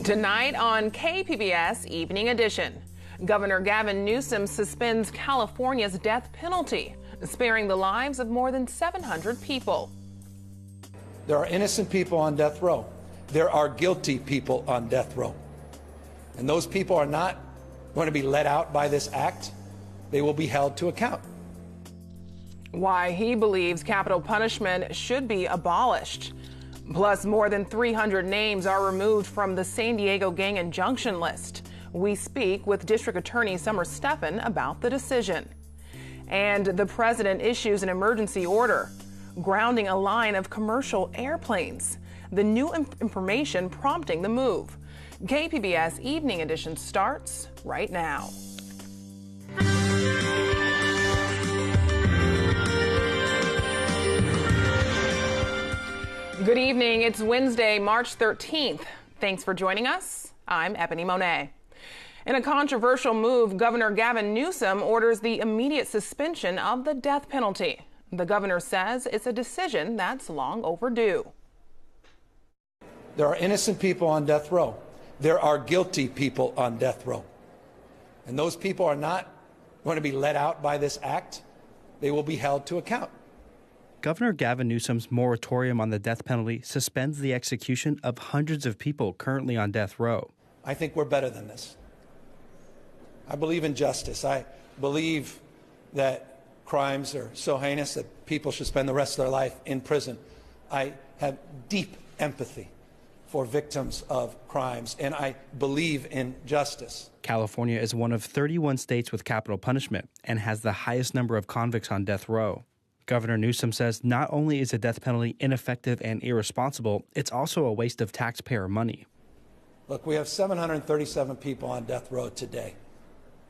Tonight on KPBS Evening Edition, Governor Gavin Newsom suspends California's death penalty, sparing the lives of more than 700 people. There are innocent people on death row. There are guilty people on death row. And those people are not going to be let out by this act. They will be held to account. Why he believes capital punishment should be abolished. Plus, more than 300 names are removed from the San Diego gang injunction list. We speak with District Attorney Stefan about the decision. And the president issues an emergency order, grounding a line of commercial airplanes. The new information prompting the move. KPBS Evening Edition starts right now. Good evening. It's Wednesday, March 13th. Thanks for joining us. I'm Ebony Monet. In a controversial move, Governor Gavin Newsom orders the immediate suspension of the death penalty. The governor says it's a decision that's long overdue. There are innocent people on death row. There are guilty people on death row. And those people are not going to be let out by this act. They will be held to account. Governor Gavin Newsom's moratorium on the death penalty suspends the execution of hundreds of people currently on death row. I think we're better than this. I believe in justice. I believe that crimes are so heinous that people should spend the rest of their life in prison. I have deep empathy for victims of crimes, and I believe in justice. California is one of 31 states with capital punishment and has the highest number of convicts on death row. Governor Newsom says not only is the death penalty ineffective and irresponsible, it's also a waste of taxpayer money. Look, we have 737 people on death row today.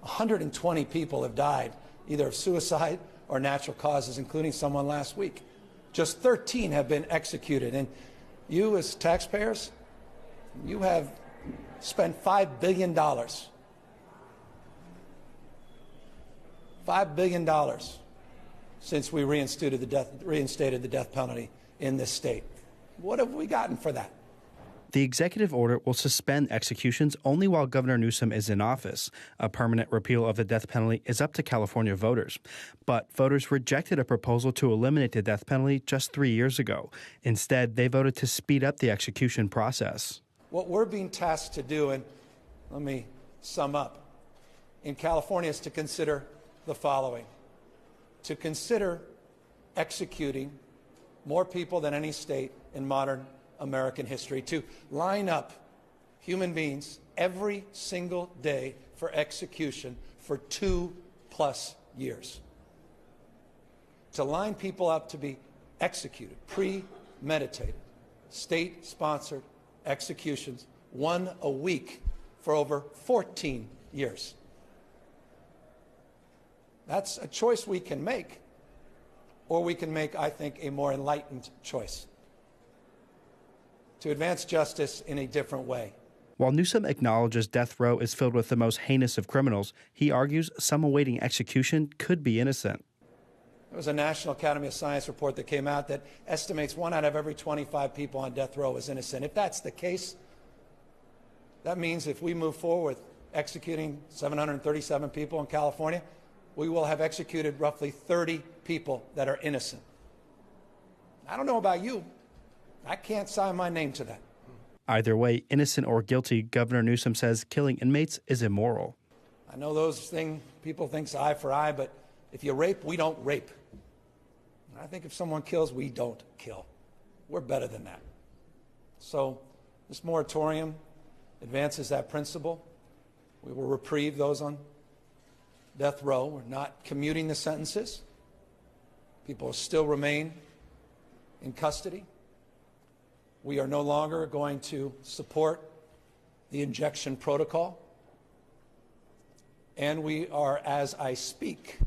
120 people have died either of suicide or natural causes, including someone last week. Just 13 have been executed. And you, as taxpayers, you have spent $5 billion. $5 billion since we reinstated the death penalty in this state. What have we gotten for that? The executive order will suspend executions only while Governor Newsom is in office. A permanent repeal of the death penalty is up to California voters. But voters rejected a proposal to eliminate the death penalty just 3 years ago. Instead, they voted to speed up the execution process. What we're being tasked to do, and let me sum up, in California is to consider the following. To consider executing more people than any state in modern American history, to line up human beings every single day for execution for 2+ years. To line people up to be executed, premeditated, state-sponsored executions, one a week for over 14 years. That's a choice we can make, or we can make, I think, a more enlightened choice to advance justice in a different way. While Newsom acknowledges death row is filled with the most heinous of criminals, he argues some awaiting execution could be innocent. There was a National Academy of Science report that came out that estimates 1 out of every 25 people on death row is innocent. If that's the case, that means if we move forward with executing 737 people in California, we will have executed roughly 30 people that are innocent. I don't know about you. I can't sign my name to that. Either way, innocent or guilty, Governor Newsom says killing inmates is immoral. I know people think eye for eye, but if you rape, we don't rape. I think if someone kills, we don't kill. We're better than that. So this moratorium advances that principle. We will reprieve those on death row. We're not commuting the sentences. People still remain in custody. We are no longer going to support the injection protocol. And we are, as I speak,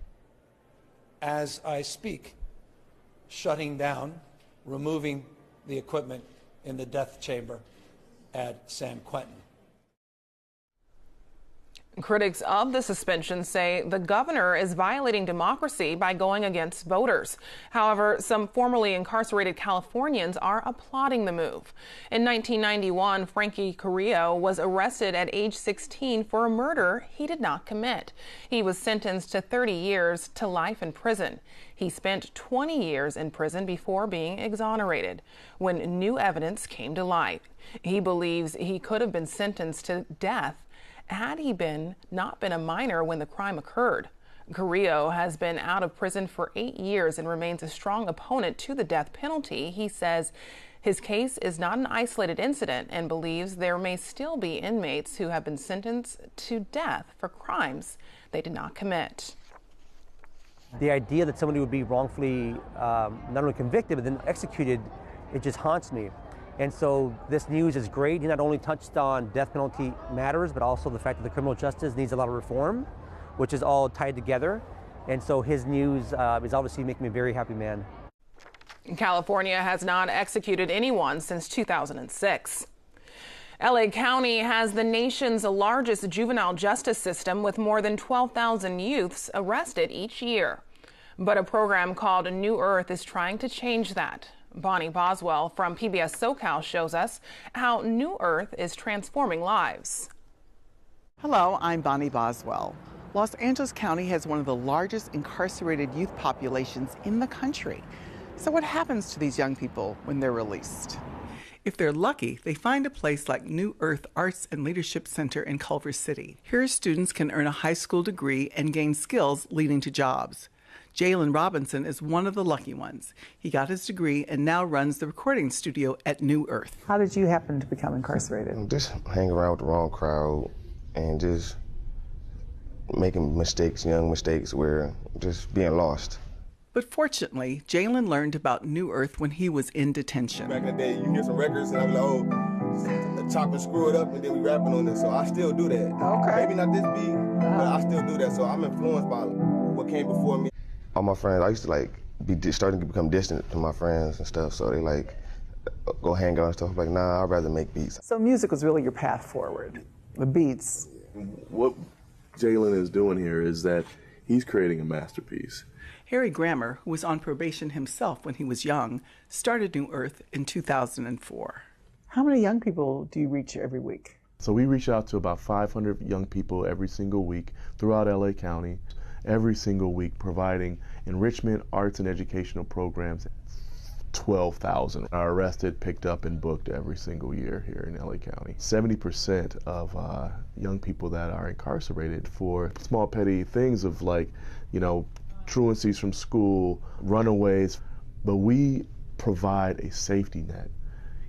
shutting down, removing the equipment in the death chamber at San Quentin. Critics of the suspension say the governor is violating democracy by going against voters. However, some formerly incarcerated Californians are applauding the move. In 1991, Frankie Carrillo was arrested at age 16 for a murder he did not commit. He was sentenced to 30 years to life in prison. He spent 20 years in prison before being exonerated when new evidence came to light. He believes he could have been sentenced to death had he not been a minor when the crime occurred. Carrillo has been out of prison for 8 years and remains a strong opponent to the death penalty. He says his case is not an isolated incident and believes there may still be inmates who have been sentenced to death for crimes they did not commit. The idea that somebody would be wrongfully not only convicted but then executed, it just haunts me. And so this news is great. He not only touched on death penalty matters, but also the fact that the criminal justice needs a lot of reform, which is all tied together. And so his news is obviously making me a very happy man. California has not executed anyone since 2006. LA County has the nation's largest juvenile justice system with more than 12,000 youths arrested each year. But a program called New Earth is trying to change that. Bonnie Boswell from PBS SoCal shows us how New Earth is transforming lives. Hello, I'm Bonnie Boswell. Los Angeles County has one of the largest incarcerated youth populations in the country. So what happens to these young people when they're released? If they're lucky, they find a place like New Earth Arts and Leadership Center in Culver City. Here, students can earn a high school degree and gain skills leading to jobs. Jalen Robinson is one of the lucky ones. He got his degree and now runs the recording studio at New Earth. How did you happen to become incarcerated? Just hang around with the wrong crowd and just making mistakes, young mistakes, where just being lost. But fortunately, Jalen learned about New Earth when he was in detention. Back in the day, you hear some records and I'm like, oh, chop and screw it up and then we rapping on it. So I still do that. Okay. Maybe not this beat, but I still do that. So I'm influenced by what came before me. All my friends, I used to be starting to become distant to my friends and stuff, so they go hang out and stuff. Like, nah, I'd rather make beats. So music was really your path forward, the beats. What Jalen is doing here is that he's creating a masterpiece. Harry Grammer, who was on probation himself when he was young, started New Earth in 2004. How many young people do you reach every week? So we reach out to about 500 young people every single week throughout LA County. Every single week, providing enrichment, arts, and educational programs. 12,000 are arrested, picked up, and booked every single year here in LA County. 70% of young people that are incarcerated for small petty things of truancies from school, runaways. But we provide a safety net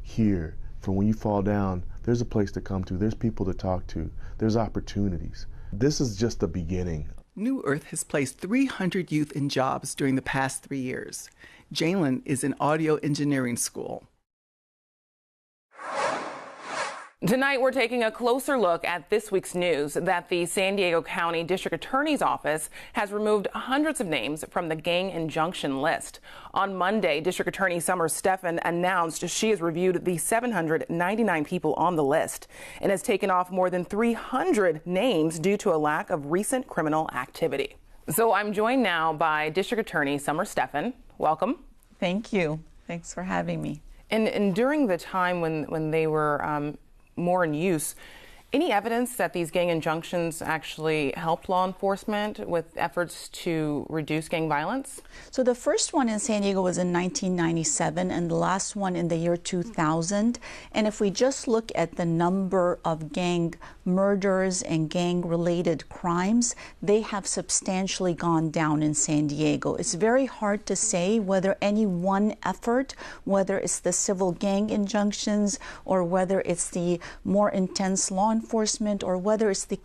here for when you fall down. There's a place to come to, there's people to talk to, there's opportunities. This is just the beginning. New Earth has placed 300 youth in jobs during the past 3 years. Jalen is in audio engineering school. Tonight, we're taking a closer look at this week's news that the San Diego County District Attorney's Office has removed hundreds of names from the gang injunction list. On Monday, District Attorney Stefan announced she has reviewed the 799 people on the list and has taken off more than 300 names due to a lack of recent criminal activity. So I'm joined now by District Attorney Stefan. Welcome. Thank you. Thanks for having me. And during the time when they were more in use, any evidence that these gang injunctions actually helped law enforcement with efforts to reduce gang violence? So the first one in San Diego was in 1997 and the last one in the year 2000. And if we just look at the number of gang murders and gang-related crimes, they have substantially gone down in San Diego. It's very hard to say whether any one effort, whether it's the civil gang injunctions or whether it's the more intense law enforcement or whether it's the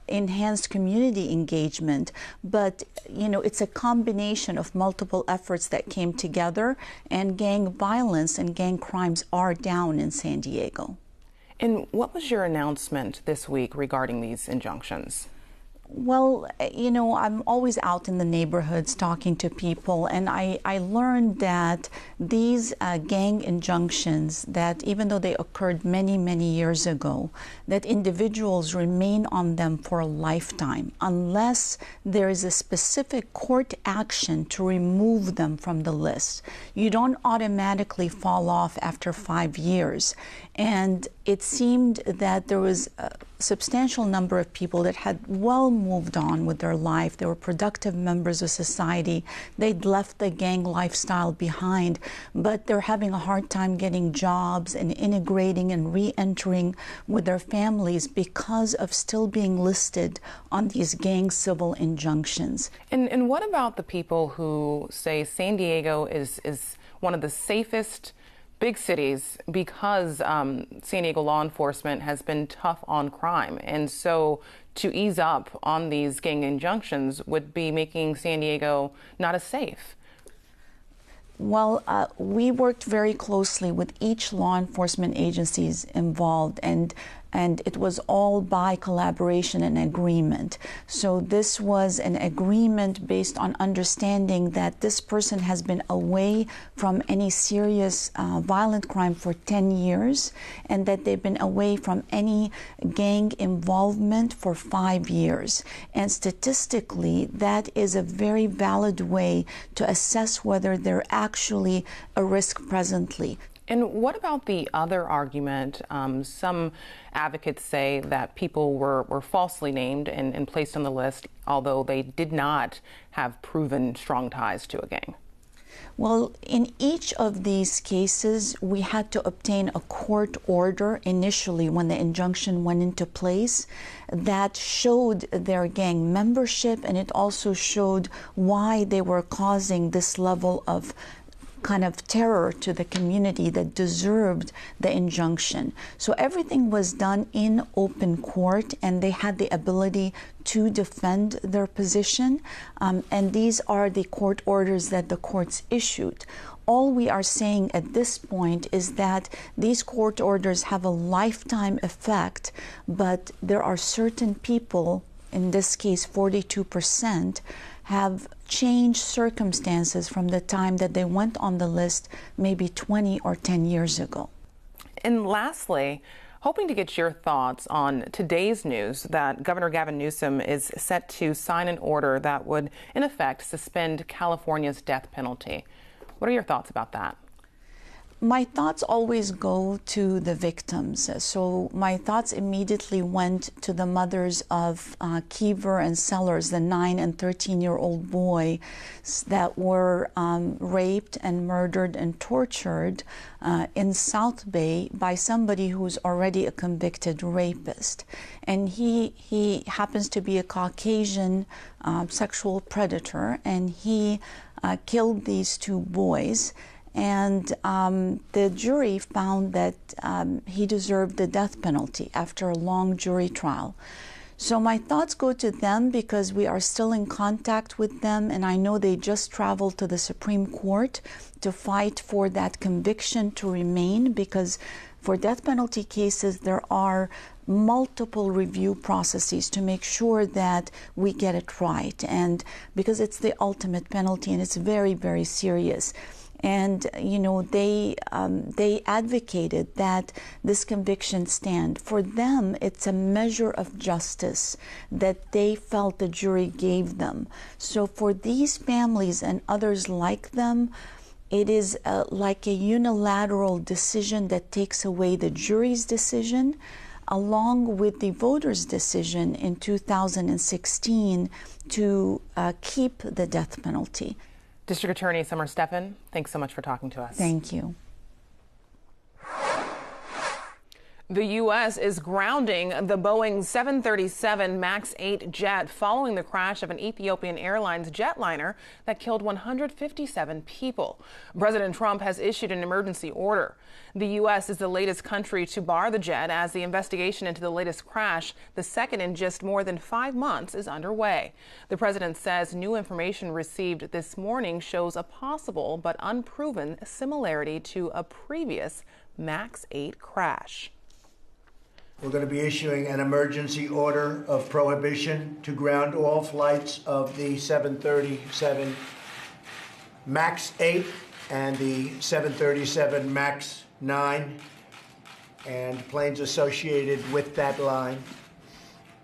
enhanced community engagement. But, it's a combination of multiple efforts that came together, and gang violence and gang crimes are down in San Diego. And what was your announcement this week regarding these injunctions? Well, you know, I'm always out in the neighborhoods talking to people, and I learned that these gang injunctions, that even though they occurred many, many years ago, that individuals remain on them for a lifetime unless there is a specific court action to remove them from the list. You don't automatically fall off after 5 years. And it seemed that there was a substantial number of people that had well moved on with their life. They were productive members of society. They'd left the gang lifestyle behind, but they're having a hard time getting jobs and integrating and re-entering with their families because of still being listed on these gang civil injunctions. And what about the people who say San Diego is one of the safest big cities because San Diego law enforcement has been tough on crime, and so to ease up on these gang injunctions would be making San Diego not as safe? Well, we worked very closely with each law enforcement agencies involved, and it was all by collaboration and agreement. So this was an agreement based on understanding that this person has been away from any serious violent crime for 10 years, and that they've been away from any gang involvement for 5 years. And statistically, that is a very valid way to assess whether they're actually a risk presently. And what about the other argument? Some advocates say that people were falsely named and placed on the list, although they did not have proven strong ties to a gang. Well, in each of these cases, we had to obtain a court order initially when the injunction went into place that showed their gang membership, and it also showed why they were causing this level of kind of terror to the community that deserved the injunction. So everything was done in open court, and they had the ability to defend their position. And these are the court orders that the courts issued. All we are saying at this point is that these court orders have a lifetime effect, but there are certain people, in this case 42%, have changed circumstances from the time that they went on the list maybe 20 or 10 years ago. And lastly, hoping to get your thoughts on today's news that Governor Gavin Newsom is set to sign an order that would, in effect, suspend California's death penalty. What are your thoughts about that? My thoughts always go to the victims. So my thoughts immediately went to the mothers of Kiever and Sellers, the 9 and 13-year-old boys that were raped and murdered and tortured in South Bay by somebody who's already a convicted rapist. And he happens to be a Caucasian sexual predator, and he killed these 2 boys. And the jury found that he deserved the death penalty after a long jury trial. So my thoughts go to them because we are still in contact with them, and I know they just traveled to the Supreme Court to fight for that conviction to remain, because for death penalty cases there are multiple review processes to make sure that we get it right, and because it's the ultimate penalty and it's very, very serious. And, you know, they advocated that this conviction stand. For them, it's a measure of justice that they felt the jury gave them. So for these families and others like them, it is like a unilateral decision that takes away the jury's decision, along with the voters' decision in 2016 to keep the death penalty. District Attorney Summer Stefan, thanks so much for talking to us. Thank you. The U.S. is grounding the Boeing 737 MAX 8 jet following the crash of an Ethiopian Airlines jetliner that killed 157 people. President Trump has issued an emergency order. The U.S. is the latest country to bar the jet as the investigation into the latest crash, the second in just more than 5 months, is underway. The president says new information received this morning shows a possible but unproven similarity to a previous MAX 8 crash. We're going to be issuing an emergency order of prohibition to ground all flights of the 737 MAX 8 and the 737 MAX 9 and planes associated with that line.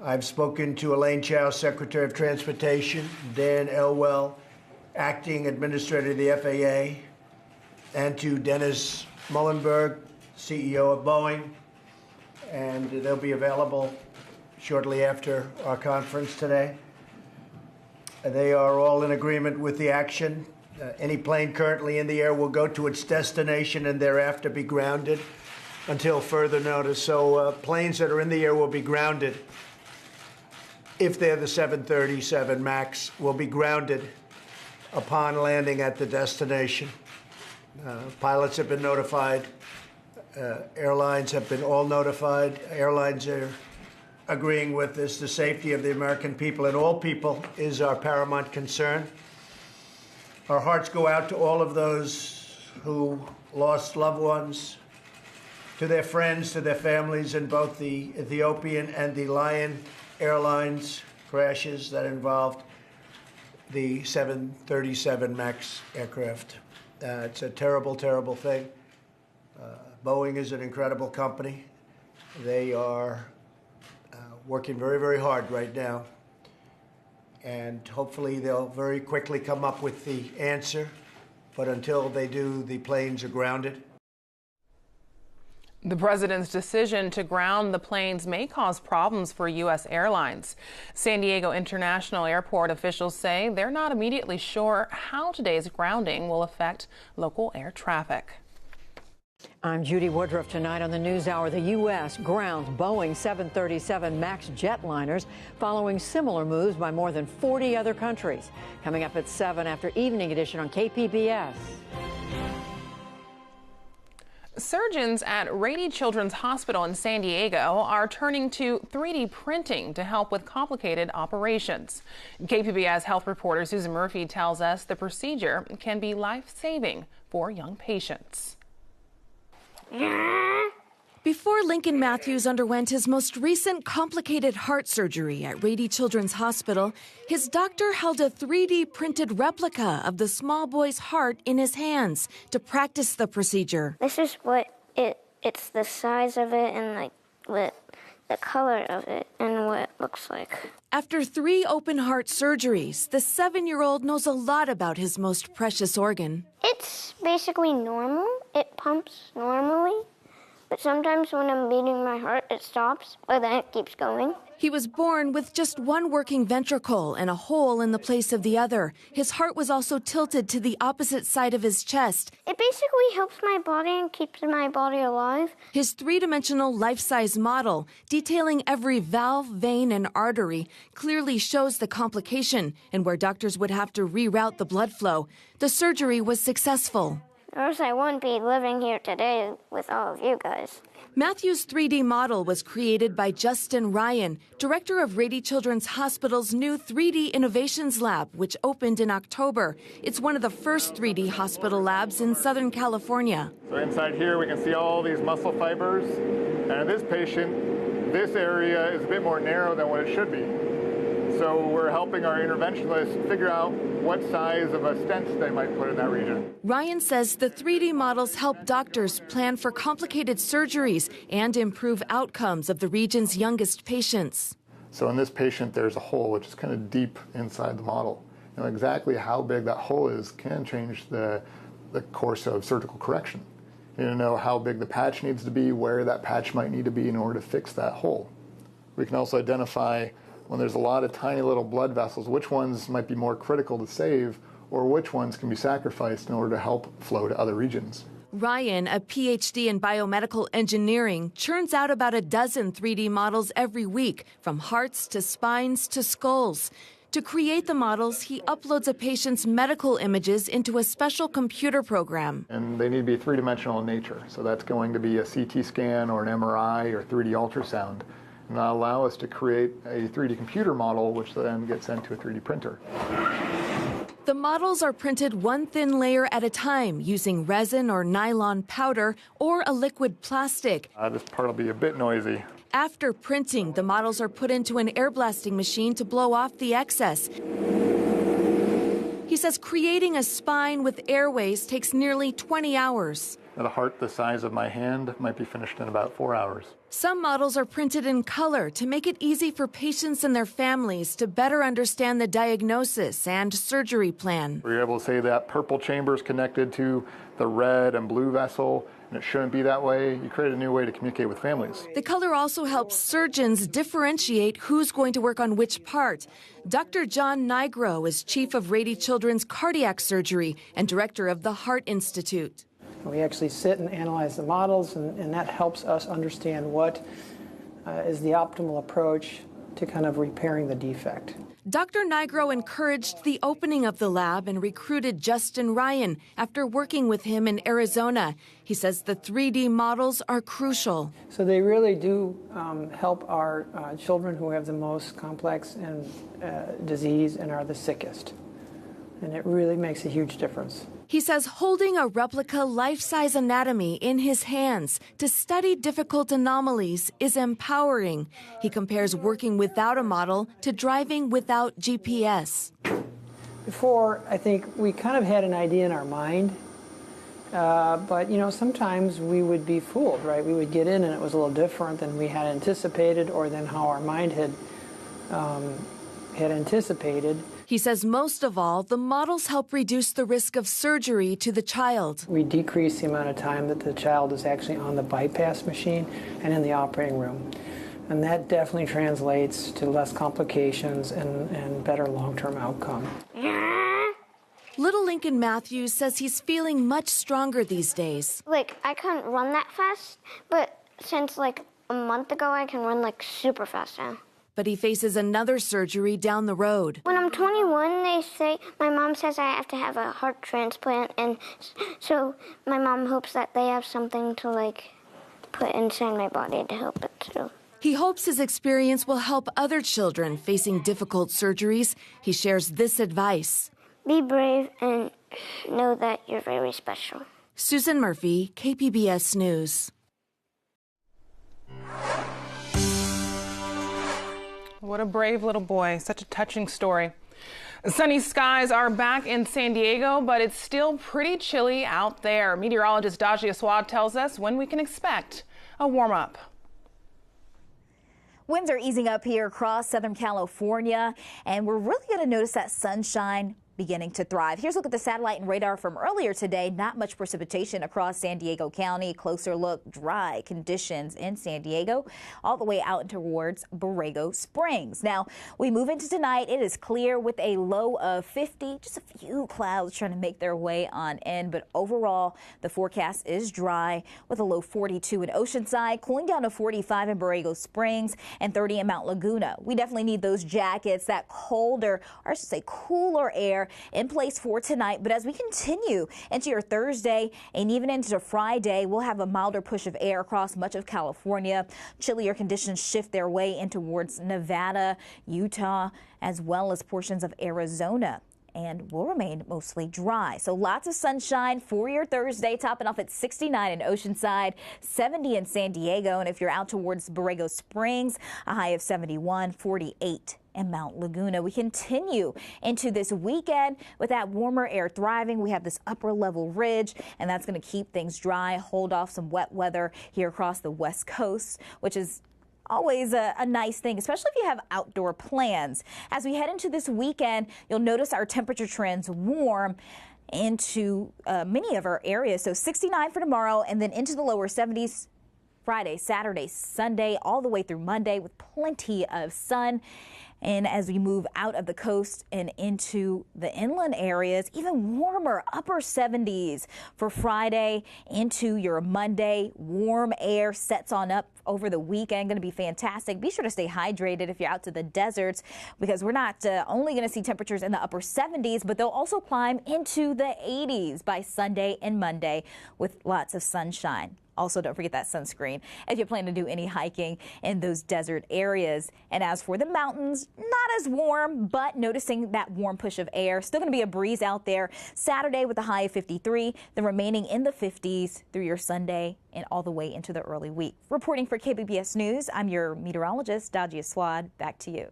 I've spoken to Elaine Chao, Secretary of Transportation, Dan Elwell, Acting Administrator of the FAA, and to Dennis Muhlenberg, CEO of Boeing, and they'll be available shortly after our conference today. They are all in agreement with the action. Any plane currently in the air will go to its destination and thereafter be grounded until further notice. So planes that are in the air will be grounded. If they're the 737 MAX, will be grounded upon landing at the destination. Pilots have been notified. Airlines have been all notified. Airlines are agreeing with this. The safety of the American people and all people is our paramount concern. Our hearts go out to all of those who lost loved ones, to their friends, to their families in both the Ethiopian and the Lion Airlines crashes that involved the 737 MAX aircraft. It's a terrible, terrible thing. Boeing is an incredible company. They are working very, very hard right now. And hopefully they'll very quickly come up with the answer. But until they do, the planes are grounded. The president's decision to ground the planes may cause problems for U.S. airlines. San Diego International Airport officials say they're not immediately sure how today's grounding will affect local air traffic. I'm Judy Woodruff. Tonight on the NewsHour, the U.S. grounds Boeing 737 MAX jetliners following similar moves by more than 40 other countries. Coming up at 7 after Evening Edition on KPBS. Surgeons at Rady Children's Hospital in San Diego are turning to 3D printing to help with complicated operations. KPBS health reporter Susan Murphy tells us the procedure can be life-saving for young patients. Before Lincoln Matthews underwent his most recent complicated heart surgery at Rady Children's Hospital, his doctor held a 3D printed replica of the small boy's heart in his hands to practice the procedure. This is what it's the size of it and like what the color of it and what it looks like. After 3 open heart surgeries, the 7-year-old knows a lot about his most precious organ. It's basically normal. It pumps normally. But sometimes when I'm beating my heart, it stops, but then it keeps going. He was born with just one working ventricle and a hole in the place of the other. His heart was also tilted to the opposite side of his chest. It basically helps my body and keeps my body alive. His 3-dimensional life-size model, detailing every valve, vein, and artery, clearly shows the complication and where doctors would have to reroute the blood flow. The surgery was successful. Or else I wouldn't be living here today with all of you guys. Matthew's 3D model was created by Justin Ryan, director of Rady Children's Hospital's new 3D Innovations Lab, which opened in October. It's one of the first 3D hospital labs in Southern California. So inside here we can see all these muscle fibers. And in this patient, this area is a bit more narrow than what it should be. So we're helping our interventionists figure out what size of a stent they might put in that region. Ryan says the 3D models help doctors plan for complicated surgeries and improve outcomes of the region's youngest patients. So in this patient, there's a hole which is kind of deep inside the model. Now, exactly how big that hole is can change the course of surgical correction. You need to know how big the patch needs to be, where that patch might need to be in order to fix that hole. We can also identify when there's a lot of tiny little blood vessels, which ones might be more critical to save, or which ones can be sacrificed in order to help flow to other regions. Ryan, a PhD in biomedical engineering, churns out about a dozen 3D models every week, from hearts to spines to skulls. To create the models, he uploads a patient's medical images into a special computer program. And they need to be 3-dimensional in nature, so that's going to be a CT scan or an MRI or 3D ultrasound. And that'll allow us to create a 3D computer model, which then gets sent to a 3D printer. The models are printed one thin layer at a time using resin or nylon powder or a liquid plastic. This part will be a bit noisy. After printing, the models are put into an air blasting machine to blow off the excess. He says creating a spine with airways takes nearly 20 hours. A heart the size of my hand might be finished in about 4 hours. Some models are printed in color to make it easy for patients and their families to better understand the diagnosis and surgery plan. We're able to say that purple chamber is connected to the red and blue vessel, and it shouldn't be that way. You create a new way to communicate with families. The color also helps surgeons differentiate who's going to work on which part. Dr. John Nigro is chief of Rady Children's cardiac surgery and director of the Heart Institute. We actually sit and analyze the models, and that helps us understand what is the optimal approach to kind of repairing the defect. Dr. Nigro encouraged the opening of the lab and recruited Justin Ryan after working with him in Arizona. He says the 3D models are crucial. So they really do help our children who have the most complex disease and are the sickest. And it really makes a huge difference. He says holding a replica life-size anatomy in his hands to study difficult anomalies is empowering. He compares working without a model to driving without GPS. Before, I think we kind of had an idea in our mind, but sometimes we would be fooled, right? We would get in and it was a little different than we had anticipated or than how our mind had anticipated. He says most of all, the models help reduce the risk of surgery to the child. We decrease the amount of time that the child is actually on the bypass machine and in the operating room. And that definitely translates to less complications and better long-term outcome. Little Lincoln Matthews says he's feeling much stronger these days. I couldn't run that fast, but since a month ago, I can run super fast now. But he faces another surgery down the road. When I'm 21, my mom says I have to have a heart transplant, and so my mom hopes that they have something to put inside my body to help it too. He hopes his experience will help other children facing difficult surgeries. He shares this advice. Be brave and know that you're very special. Susan Murphy, KPBS News. What a brave little boy. Such a touching story. Sunny skies are back in San Diego, but it's still pretty chilly out there. Meteorologist Dajia Swad tells us when we can expect a warm-up. Winds are easing up here across Southern California, and we're really going to notice that sunshine beginning to thrive. Here's a look at the satellite and radar from earlier today. Not much precipitation across San Diego County. Closer look, dry conditions in San Diego all the way out towards Borrego Springs. Now, we move into tonight. It is clear with a low of 50. Just a few clouds trying to make their way on in, but overall, the forecast is dry with a low 42 in Oceanside, cooling down to 45 in Borrego Springs and 30 in Mount Laguna. We definitely need those jackets, that colder, or I should say cooler air in place for tonight. But as we continue into your Thursday and even into Friday, we'll have a milder push of air across much of California. Chillier conditions shift their way in towards Nevada, Utah, as well as portions of Arizona, and will remain mostly dry. So lots of sunshine for your Thursday, topping off at 69 in Oceanside, 70 in San Diego, and if you're out towards Borrego Springs, a high of 71, 48 in Mount Laguna. We continue into this weekend with that warmer air thriving. We have this upper level ridge, and that's going to keep things dry, hold off some wet weather here across the West Coast, which is always a nice thing, especially if you have outdoor plans. As we head into this weekend, you'll notice our temperature trends warm into many of our areas. So 69 for tomorrow, and then into the lower 70s Friday, Saturday, Sunday, all the way through Monday with plenty of sun. And as we move out of the coast and into the inland areas, even warmer, upper 70s for Friday into your Monday. Warm air sets on up over the weekend. Going to be fantastic. Be sure to stay hydrated if you're out to the deserts, because we're not only going to see temperatures in the upper 70s, but they'll also climb into the 80s by Sunday and Monday with lots of sunshine. Also, don't forget that sunscreen if you plan to do any hiking in those desert areas. And as for the mountains, not as warm, but noticing that warm push of air. Still going to be a breeze out there Saturday with a high of 53, then remaining in the 50s through your Sunday and all the way into the early week. Reporting for KPBS News, I'm your meteorologist, Dajia Swad. Back to you.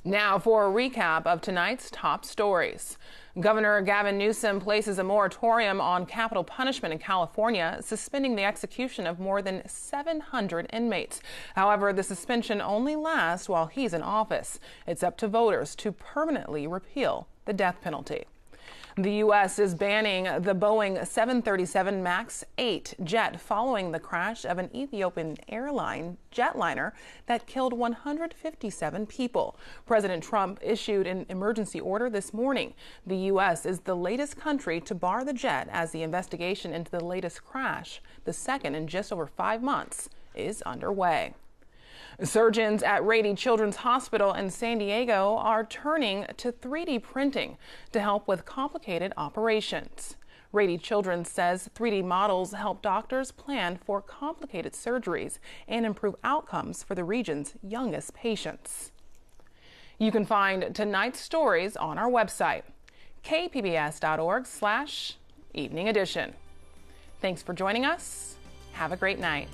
Now for a recap of tonight's top stories. Governor Gavin Newsom places a moratorium on capital punishment in California, suspending the execution of more than 700 inmates. However, the suspension only lasts while he's in office. It's up to voters to permanently repeal the death penalty. The U.S. is banning the Boeing 737 MAX 8 jet following the crash of an Ethiopian airline jetliner that killed 157 people. President Trump issued an emergency order this morning. The U.S. is the latest country to bar the jet as the investigation into the latest crash, the second in just over 5 months, is underway. Surgeons at Rady Children's Hospital in San Diego are turning to 3D printing to help with complicated operations. Rady Children's says 3D models help doctors plan for complicated surgeries and improve outcomes for the region's youngest patients. You can find tonight's stories on our website, kpbs.org/evening edition. Thanks for joining us. Have a great night.